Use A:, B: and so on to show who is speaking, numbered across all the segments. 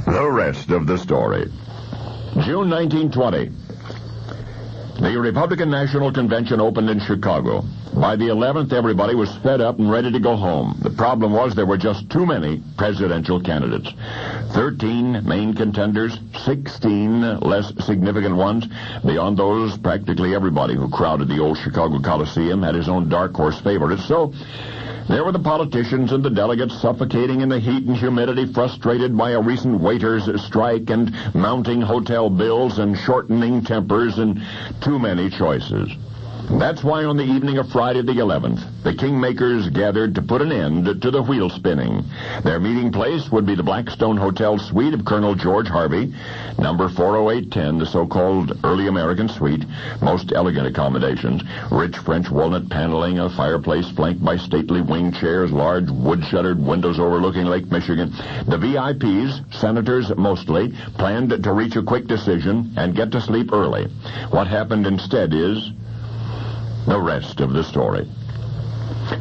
A: The rest of the story. June 1920. The Republican National Convention opened in Chicago. By the 11th, everybody was fed up and ready to go home. The problem was there were just too many presidential candidates. 13 main contenders, 16 less significant ones. Beyond those, practically everybody who crowded the old Chicago Coliseum had his own dark horse favorites. So there were the politicians and the delegates suffocating in the heat and humidity, frustrated by a recent waiters' strike and mounting hotel bills and shortening tempers and too many choices. That's why on the evening of Friday the 11th, the kingmakers gathered to put an end to the wheel spinning. Their meeting place would be the Blackstone Hotel suite of Colonel George Harvey, number 40810, the so-called early American suite, most elegant accommodations, rich French walnut paneling, a fireplace flanked by stately wing chairs, large wood-shuttered windows overlooking Lake Michigan. The VIPs, senators mostly, planned to reach a quick decision and get to sleep early. What happened instead is the rest of the story.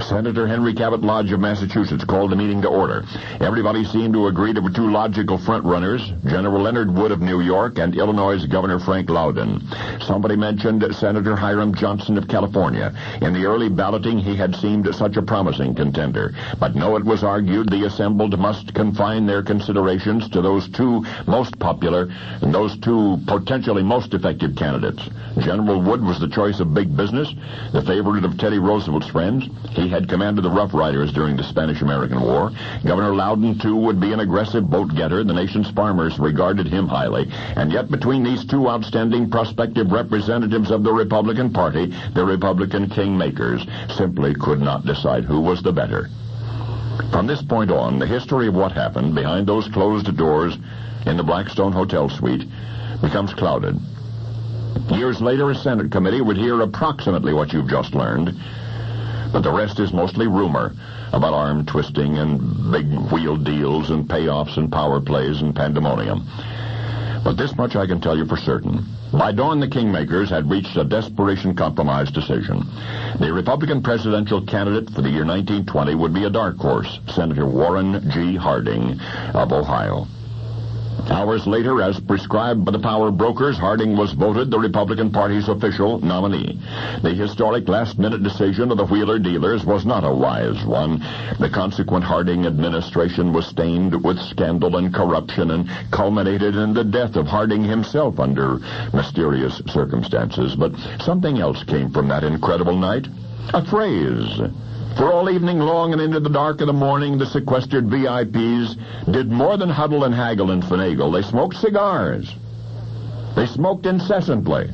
A: Senator Henry Cabot Lodge of Massachusetts called the meeting to order. Everybody seemed to agree there were two logical front-runners, General Leonard Wood of New York and Illinois' Governor Frank Loudon. Somebody mentioned Senator Hiram Johnson of California. In the early balloting, he had seemed such a promising contender. But no, it was argued the assembled must confine their considerations to those two most popular and those two potentially most effective candidates. General Wood was the choice of big business, the favorite of Teddy Roosevelt's friends. He had commanded the Rough Riders during the Spanish-American War. Governor Loudon, too, would be an aggressive boat-getter. The nation's farmers regarded him highly. And yet, between these two outstanding prospective representatives of the Republican Party, the Republican kingmakers simply could not decide who was the better. From this point on, the history of what happened behind those closed doors in the Blackstone Hotel suite becomes clouded. Years later, a Senate committee would hear approximately what you've just learned, but the rest is mostly rumor about arm twisting and big wheel deals and payoffs and power plays and pandemonium. But this much I can tell you for certain. By dawn, the kingmakers had reached a desperation compromise decision. The Republican presidential candidate for the year 1920 would be a dark horse, Senator Warren G. Harding of Ohio. Hours later, as prescribed by the power brokers, Harding was voted the Republican Party's official nominee. The historic last-minute decision of the Wheeler dealers was not a wise one. The consequent Harding administration was stained with scandal and corruption and culminated in the death of Harding himself under mysterious circumstances. But something else came from that incredible night. A phrase. For all evening long and into the dark of the morning, the sequestered VIPs did more than huddle and haggle and finagle. They smoked cigars. They smoked incessantly.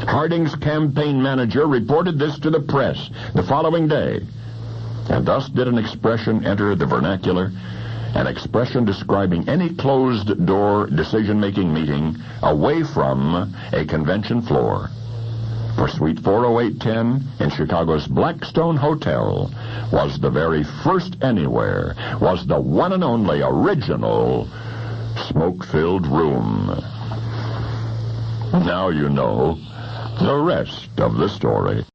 A: Harding's campaign manager reported this to the press the following day. And thus did an expression enter the vernacular, an expression describing any closed-door decision-making meeting away from a convention floor. For Suite 40810 in Chicago's Blackstone Hotel was the very first anywhere, was the one and only original smoke-filled room. Now you know the rest of the story.